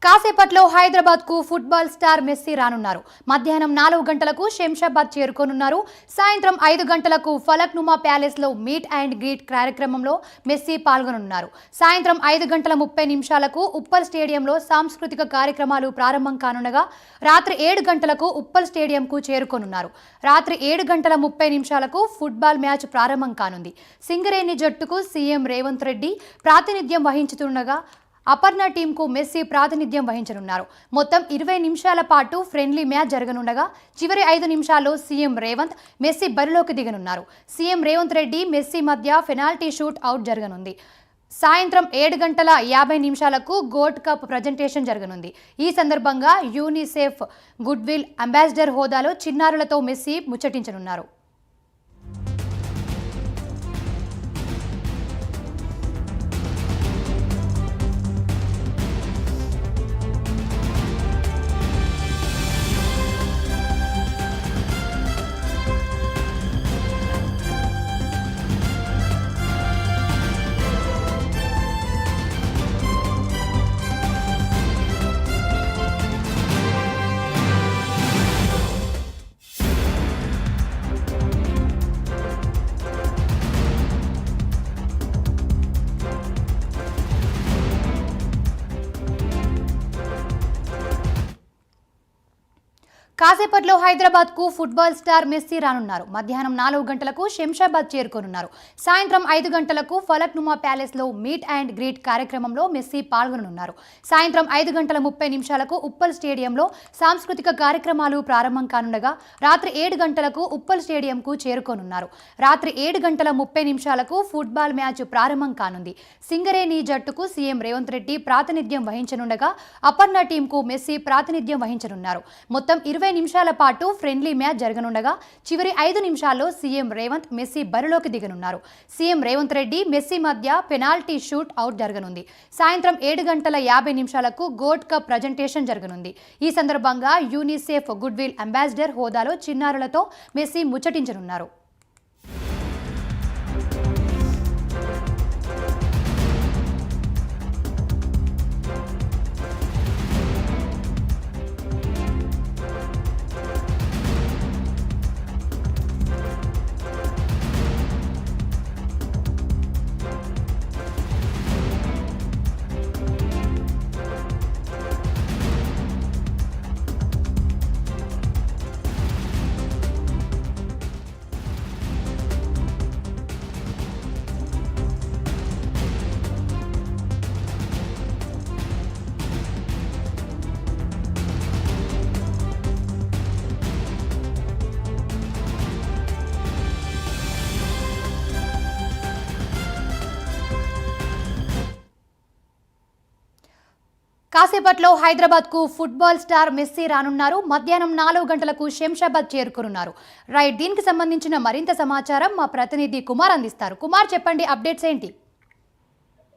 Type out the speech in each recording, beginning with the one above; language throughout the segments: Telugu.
కాసేపట్లో హైదరాబాద్ కు ఫుట్బాల్ స్టార్ మెస్సీ రానున్నారు. మధ్యాహ్నం 4 గంటలకు శంషాబాద్ చేరుకోనున్నారు. సాయంత్రం 5 గంటలకు ఫలక్నుమా ప్యాలెస్ లో మీట్ అండ్ గ్రీట్ కార్యక్రమంలో మెస్సీ పాల్గొనున్నారు. సాయంత్రం 5:30 ఉప్పల్ స్టేడియంలో సాంస్కృతిక కార్యక్రమాలు ప్రారంభం కానుండగా రాత్రి 7 గంటలకు ఉప్పల్ స్టేడియంకు చేరుకోనున్నారు. రాత్రి 7:30 ఫుట్బాల్ మ్యాచ్ ప్రారంభం కానుంది. సింగరేణి జట్టుకు సీఎం రేవంత్ రెడ్డి ప్రాతినిధ్యం వహించుతుండగా అపర్ణ టీంకు మెస్సీ ప్రాతినిధ్యం వహించనున్నారు. మొత్తం 20 నిమిషాల పాటు ఫ్రెండ్లీ మ్యాచ్ జరగనుండగా చివరి 5 నిమిషాల్లో సీఎం రేవంత్ మెస్సీ బరిలోకి దిగనున్నారు. సీఎం రేవంత్ రెడ్డి మెస్సీ మధ్య పెనాల్టీ షూట్ అవుట్ జరగనుంది. సాయంత్రం 7:50 గోల్డ్ కప్ ప్రజెంటేషన్ జరగనుంది. ఈ సందర్భంగా యూనిసెఫ్ గుడ్విల్ అంబాసిడర్ హోదాలో చిన్నారులతో మెస్సీ ముచ్చటించనున్నారు. కాసేపట్లో హైదరాబాద్ కు ఫుట్బాల్ స్టార్ మెస్సీ రానున్నారు. మధ్యాహ్నం 4 గంటలకు శంషాబాద్ చేరుకోనున్నారు. సాయంత్రం 5 గంటలకు ఫలక్నుమా ప్యాలెస్ లో మీట్ అండ్ గ్రీట్ కార్యక్రమంలో మెస్సీ పాల్గొననున్నారు. సాయంత్రం 5:30 ఉప్పల్ స్టేడియంలో సాంస్కృతిక కార్యక్రమాలు ప్రారంభం కానుండగా రాత్రి 7 గంటలకు ఉప్పల్ స్టేడియంకు చేరుకోనున్నారు. రాత్రి 7:30 ఫుట్బాల్ మ్యాచ్ ప్రారంభం కానుంది. సింగరేణి జట్టుకు సీఎం రేవంత్ రెడ్డి ప్రాతినిధ్యం వహించనుండగా అపర్ణ టీంకు మెస్సీ ప్రాతినిధ్యం వహించనున్నారు. మొత్తం 20 నిమిషాల పాటు ఫ్రెండ్లీ మ్యాచ్ జరగనుండగా చివరి 5 నిమిషాల్లో సీఎం రేవంత్ మెస్సీ బరిలోకి దిగనున్నారు. సీఎం రేవంత్ రెడ్డి మెస్సీ మధ్య పెనాల్టీ షూట్ అవుట్ జరగనుంది. సాయంత్రం 7:50 గోల్డ్ కప్ ప్రజెంటేషన్ జరగనుంది. ఈ సందర్భంగా యూనిసెఫ్ గుడ్విల్ అంబాసిడర్ హోదాలో చిన్నారులతో మెస్సీ ముచ్చటించనున్నారు. కాసేపట్లో హైదరాబాద్ కు ఫుట్బాల్ స్టార్ మెస్సీ రానున్నారు. మధ్యాహ్నం 4 గంటలకు శంషాబాద్ చేరుకోనున్నారు. రైట్, దీనికి సంబంధించిన మరింత సమాచారం మా ప్రతినిధి కుమార్ అందిస్తారు. కుమార్, చెప్పండి, అప్డేట్స్ ఏంటి?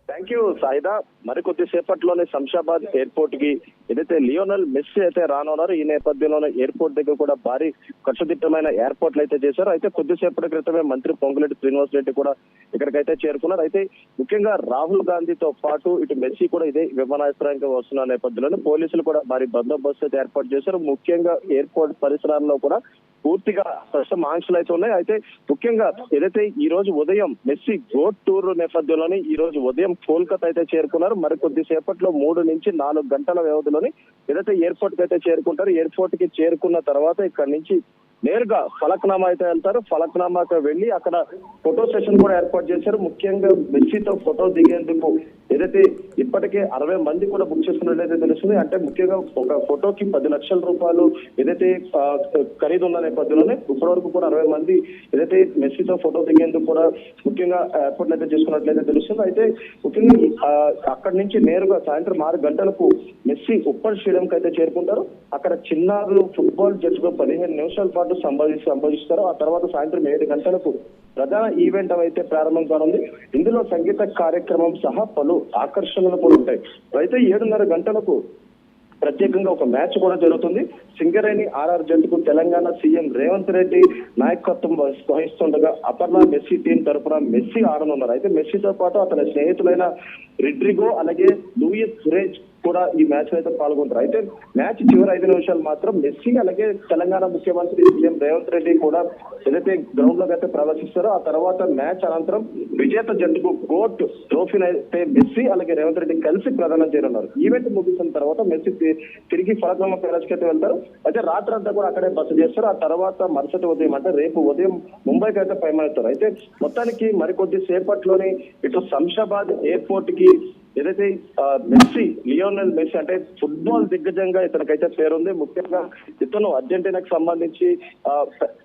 Thank you Saida. మరికొద్ది సేపట్లోనే శంషాబాద్ ఎయిర్పోర్ట్ కి ఏదైతే లియోనల్ మెస్సీ అయితే రానున్నారు. ఈ నేపథ్యంలోనే ఎయిర్పోర్ట్ దగ్గర కూడా భారీ కట్టుదిట్టమైన ఏర్పాట్లు అయితే చేశారు. అయితే కొద్దిసేపటి క్రితమే మంత్రి పొంగులేటి శ్రీనివాస్ రెడ్డి కూడా ఇక్కడికైతే చేరుకున్నారు. అయితే ముఖ్యంగా రాహుల్ గాంధీతో పాటు ఇటు మెస్సీ కూడా ఇదే విమానాశ్రయానికి వస్తున్న నేపథ్యంలోనే పోలీసులు కూడా భారీ బందోబస్తు అయితే ఏర్పాటు చేశారు. ముఖ్యంగా ఎయిర్పోర్ట్ పరిసరాల్లో కూడా పూర్తిగా ప్రస్తుతం ఆంక్షలు అయితే ఉన్నాయి. అయితే ముఖ్యంగా ఏదైతే ఈ రోజు ఉదయం మెస్సీ గోట్ టూర్ నేపథ్యంలోని ఈ రోజు ఉదయం కోల్కతా అయితే చేరుకున్నారు. మరికొద్ది సేపట్లో 3 నుంచి 4 గంటల వ్యవధిలోని ఏదైతే ఎయిర్పోర్ట్ కి అయితే చేరుకుంటారు. ఎయిర్పోర్ట్ కి చేరుకున్న తర్వాత ఇక్కడ నుంచి నేరుగా ఫలక్నామా అయితే వెళ్తారు. ఫలక్నామాకి వెళ్లి అక్కడ ఫోటో సెషన్ కూడా ఏర్పాటు చేశారు. ముఖ్యంగా మెస్సీతో ఫోటో దిగేందుకు ఏదైతే ఇప్పటికే 60 మంది కూడా బుక్ చేసుకున్నట్లయితే తెలుస్తుంది. అంటే ముఖ్యంగా ఒక ఫోటోకి 10 లక్షల రూపాయలు ఏదైతే ఖరీదు ఉన్న నేపథ్యంలోనే ఇప్పటి వరకు కూడా 60 మంది ఏదైతే మెస్సీతో ఫోటో దిగేందుకు కూడా ముఖ్యంగా ఏర్పాట్లు అయితే చేసుకున్నట్లయితే తెలుస్తుంది. అయితే ముఖ్యంగా అక్కడి నుంచి నేరుగా సాయంత్రం 6 గంటలకు మెస్సీ ఉప్పల్ స్టేడియంకి అయితే చేరుకుంటారు. అక్కడ చిన్నారులు ఫుట్బాల్ జట్టుగా 15 నిమిషాల పాటు సంబోధిస్తారు. ఆ తర్వాత సాయంత్రం 7 గంటలకు ప్రధాన ఈవెంట్ అయితే ప్రారంభం కానుంది. ఇందులో సంగీత కార్యక్రమం సహా పలు ఆకర్షణలు కూడా ఉంటాయి. అయితే 7:30 గంటలకు ప్రత్యేకంగా ఒక మ్యాచ్ కూడా జరుగుతుంది. సింగరేణి ఆర్ఆర్ జట్టుకు తెలంగాణ సీఎం రేవంత్ రెడ్డి నాయకత్వం వహిస్తుండగా అపర్ణ మెస్సీ టీం తరఫున మెస్సీ ఆడనున్నారు. అయితే మెస్సీతో పాటు అతని స్నేహితులైన రిడ్రిగో అలాగే లూయిస్ సురేజ్ కూడా ఈ మ్యాచ్ అయితే పాల్గొంటారు. అయితే మ్యాచ్ చివరి 5 నిమిషాలు మాత్రం మెస్సీ అలాగే తెలంగాణ ముఖ్యమంత్రి సీఎం రేవంత్ రెడ్డి కూడా ఏదైతే గ్రౌండ్ లోకి అయితే ప్రవేశిస్తారో ఆ తర్వాత మ్యాచ్ అనంతరం విజేత జట్టుకు గోట్ ట్రోఫీని అయితే మెస్సీ అలాగే రేవంత్ రెడ్డి కలిసి ప్రదానం చేయనున్నారు. ఈవెంట్ ముగిసిన తర్వాత మెస్సీ తిరిగి ఫలక్నుమా ప్యాలెస్ కి అయితే వెళ్తారు. అయితే రాత్రి అంతా కూడా అక్కడే బస చేస్తారు. ఆ తర్వాత మరుసటి ఉదయం అంటే రేపు ఉదయం ముంబైకి అయితే పయనమవుతారు. అయితే మొత్తానికి మరికొద్ది సేపట్లోని ఇటు శంషాబాద్ ఎయిర్పోర్ట్ కి ఏదైతే మెస్సీ లియోనెల్ మెస్సీ అంటే ఫుట్బాల్ దిగ్గజంగా ఇతనికైతే పేరుంది. ముఖ్యంగా ఇతను అర్జెంటీనాకి సంబంధించి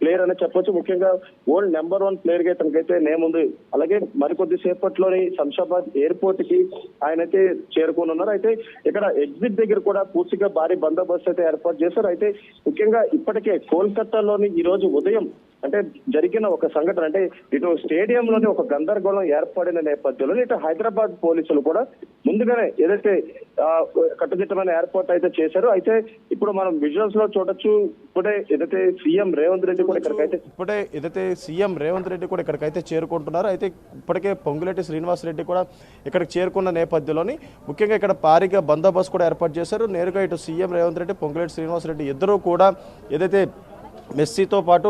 ప్లేయర్ అనే చెప్పొచ్చు. ముఖ్యంగా వరల్డ్ నెంబర్ 1 ప్లేయర్ గా ఇతనికైతే నేమ్ ఉంది. అలాగే మరికొద్ది సేపట్లోని శంషాబాద్ ఎయిర్పోర్ట్ కి ఆయన అయితే చేరుకోనున్నారు. అయితే ఇక్కడ ఎగ్జిట్ దగ్గర కూడా పూర్తిగా భారీ బందోబస్తు అయితే ఏర్పాటు చేశారు. అయితే ముఖ్యంగా ఇప్పటికే కోల్కతాలోని ఈ రోజు ఉదయం అంటే జరిగిన ఒక సంఘటన అంటే ఇటు స్టేడియంలోని ఒక గందరగోళం ఏర్పడిన నేపథ్యంలో ఇటు హైదరాబాద్ పోలీసులు కూడా ముందుగానే ఏదైతే కట్టుదిట్టమైన ఏర్పాటు అయితే చేశారు. అయితే ఇప్పుడు మనం విజువల్స్ లో చూడొచ్చు. ఇప్పుడే ఏదైతే సీఎం రేవంత్ రెడ్డి కూడా ఇక్కడికైతే చేరుకుంటున్నారు. అయితే ఇప్పటికే పొంగులేటి శ్రీనివాస్ రెడ్డి కూడా ఇక్కడికి చేరుకున్న నేపథ్యంలోని ముఖ్యంగా ఇక్కడ భారీగా బందోబస్తు కూడా ఏర్పాటు చేశారు. నేరుగా ఇటు సీఎం రేవంత్ రెడ్డి పొంగులేటి శ్రీనివాస్ రెడ్డి ఇద్దరూ కూడా ఏదైతే మెస్సీతో పాటు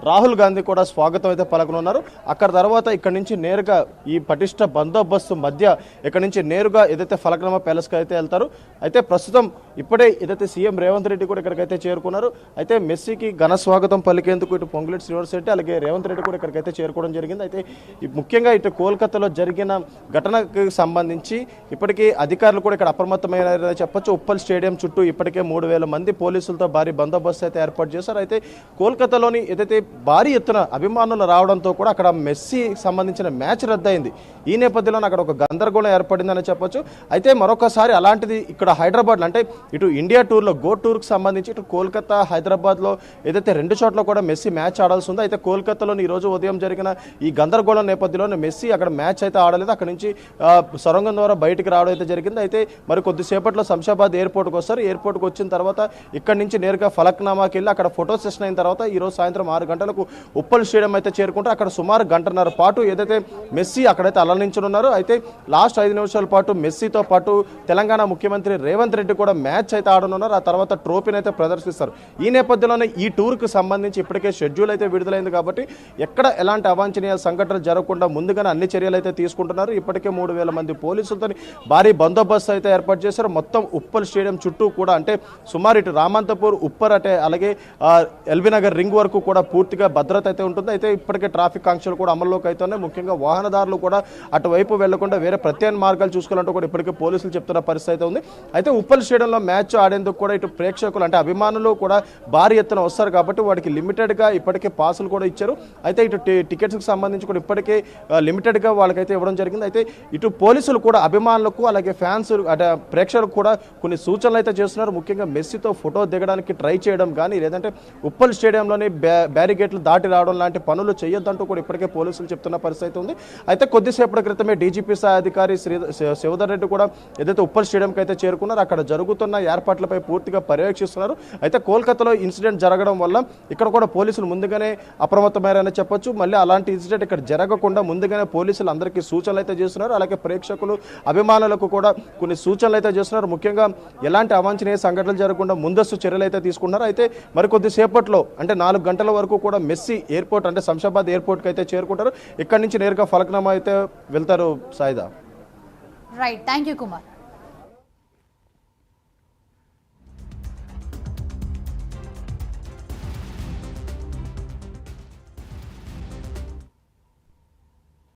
రాహుల్ గాంధీ కూడా స్వాగతం అయితే పలకనున్నారు. అక్కడ తర్వాత ఇక్కడ నుంచి నేరుగా ఈ పటిష్ట బందోబస్తు మధ్య ఇక్కడ నుంచి నేరుగా ఏదైతే ఫలక్నుమా ప్యాలెస్కి అయితే వెళ్తారు. అయితే ప్రస్తుతం ఇప్పుడే ఏదైతే సీఎం రేవంత్ రెడ్డి కూడా ఇక్కడికైతే చేరుకున్నారు. అయితే మెస్సీకి ఘన స్వాగతం పలికేందుకు ఇటు పొంగులేటి శ్రీనివాస్ రెడ్డి అలాగే రేవంత్ రెడ్డి కూడా ఇక్కడికైతే చేరుకోవడం జరిగింది. అయితే ముఖ్యంగా ఇటు కోల్కతాలో జరిగిన ఘటనకు సంబంధించి ఇప్పటికీ అధికారులు కూడా ఇక్కడ అప్రమత్తమైన చెప్పొచ్చు. ఉప్పల్ స్టేడియం చుట్టూ ఇప్పటికే 3000 మంది పోలీసులతో భారీ బందోబస్తు అయితే ఏర్పాటు చేశారు. అయితే కోల్కతాలోని ఏదైతే భారీ ఎత్తున అభిమానులు రావడంతో కూడా అక్కడ మెస్సీ సంబంధించిన మ్యాచ్ రద్దయింది. ఈ నేపథ్యంలో అక్కడ ఒక గందరగోళం ఏర్పడిందని చెప్పొచ్చు. అయితే మరొకసారి అలాంటిది ఇక్కడ హైదరాబాద్ అంటే ఇటు ఇండియా టూర్లో గో టూర్కి సంబంధించి ఇటు కోల్కతా హైదరాబాద్లో ఏదైతే 2 చోట్ల కూడా మెస్సీ మ్యాచ్ ఆడాల్సి ఉందో అయితే కోల్కతాలోని ఈ రోజు ఉదయం జరిగిన ఈ గందరగోళం నేపథ్యంలో మెస్సీ అక్కడ మ్యాచ్ అయితే ఆడలేదు. అక్కడ నుంచి సొరంగం ద్వారా బయటికి రావడం అయితే జరిగింది. అయితే మరి కొద్దిసేపట్లో శంషాబాద్ ఎయిర్పోర్ట్కి వస్తారు. ఎయిర్పోర్ట్కి వచ్చిన తర్వాత ఇక్కడ నుంచి నేరుగా ఫలక్నామాకి వెళ్ళి అక్కడ ఫోటో సెషన్ అయిన తర్వాత ఈ రోజు సాయంత్రం 6 గంటలకు ఉప్పల్ స్టేడియం అయితే చేరుకుంటారు. అక్కడ సుమారు గంటన్నర పాటు ఏదైతే మెస్సీ అక్కడైతే అలరించనున్నారు. అయితే లాస్ట్ 5 నిమిషాల పాటు మెస్సీతో పాటు తెలంగాణ ముఖ్యమంత్రి రేవంత్ రెడ్డి కూడా మ్యాచ్ అయితే ఆడనున్నారు. ఆ తర్వాత ట్రోఫీని అయితే ప్రదర్శిస్తారు. ఈ నేపథ్యంలోనే ఈ టూర్కు సంబంధించి ఇప్పటికే షెడ్యూల్ అయితే విడుదలైంది కాబట్టి ఎక్కడ ఎలాంటి అవాంఛనీయ సంఘటనలు జరగకుండా ముందుగానే అన్ని చర్యలు అయితే తీసుకుంటున్నారు. ఇప్పటికే 3000 మంది పోలీసులతో భారీ బందోబస్తు అయితే ఏర్పాటు చేశారు. మొత్తం ఉప్పల్ స్టేడియం చుట్టూ కూడా అంటే సుమారు ఇటు రామంతపూర్ ఉప్పర్ అంటే అలాగే ఎల్బీ నగర్ రింగ్ వరకు కూడా పూర్తిగా భద్రత అయితే ఉంటుంది. అయితే ఇప్పటికే ట్రాఫిక్ ఆంక్షలు కూడా అమల్లోకి అవుతున్నాయి. ముఖ్యంగా వాహనదారులు కూడా అటువైపు వెళ్లకుండా వేరే ప్రత్యామ్నాయ మార్గాలు చూసుకోవాలంటూ కూడా ఇప్పటికే పోలీసులు చెప్తున్న పరిస్థితి అయితే ఉంది. అయితే ఉప్పల్ స్టేడియంలో మ్యాచ్ ఆడేందుకు కూడా ఇటు ప్రేక్షకులు అంటే అభిమానులు కూడా భారీ ఎత్తున వస్తారు కాబట్టి వాటికి లిమిటెడ్గా ఇప్పటికే పాసులు కూడా ఇచ్చారు. అయితే ఇటు టికెట్స్కి సంబంధించి కూడా ఇప్పటికే లిమిటెడ్గా వాళ్ళకైతే ఇవ్వడం జరిగింది. అయితే ఇటు పోలీసులు కూడా అభిమానులకు అలాగే ఫ్యాన్స్ అంటే ప్రేక్షకులకు కూడా కొన్ని సూచనలు అయితే చేస్తున్నారు. ముఖ్యంగా మెస్సీతో ఫోటో దిగడానికి ట్రై చేయడం కానీ లేదంటే ఉప్పల్ స్టేడియంలోని బ్యారిగేట్లు దాటి రావడం లాంటి పనులు చేయొద్దంటూ కూడా ఇప్పటికే పోలీసులు చెప్తున్న పరిస్థితి ఉంది. అయితే కొద్దిసేపటి క్రితమే డీజీపీ స్థాయి అధికారి శివధర్ రెడ్డి కూడా ఏదైతే ఉప్పల్ స్టేడియంకి అయితే చేరుకున్నారు. అక్కడ జరుగుతున్న ఏర్పాట్లపై పూర్తిగా పర్యవేక్షిస్తున్నారు. అయితే కోల్కతాలో ఇన్సిడెంట్ జరగడం వల్ల ఇక్కడ కూడా పోలీసులు ముందుగానే అప్రమత్తమయ్యారని చెప్పొచ్చు. మళ్ళీ అలాంటి ఇన్సిడెంట్ ఇక్కడ జరగకుండా ముందుగానే పోలీసులు అందరికీ సూచనలు అయితే చేస్తున్నారు. అలాగే ప్రేక్షకులు అభిమానులకు కూడా కొన్ని సూచనలు అయితే చేస్తున్నారు. ముఖ్యంగా ఎలాంటి అవాంఛనీయ సంఘటనలు జరగకుండా ముందస్తు చర్యలు అయితే తీసుకున్నారు. అయితే మరికొద్ది సేపట్లో అంటే 4 గంటల వరకు కూడా మెస్సీ ఎయిర్పోర్ట్ అంటే శంషాబాద్ ఎయిర్పోర్ట్కి అయితే చేరుకుంటారు. ఇక్కడి నుంచి నేరుగా ఫలక్నామా అయితే వెళ్తారు. సాయిదా. Right, thank you Kumar.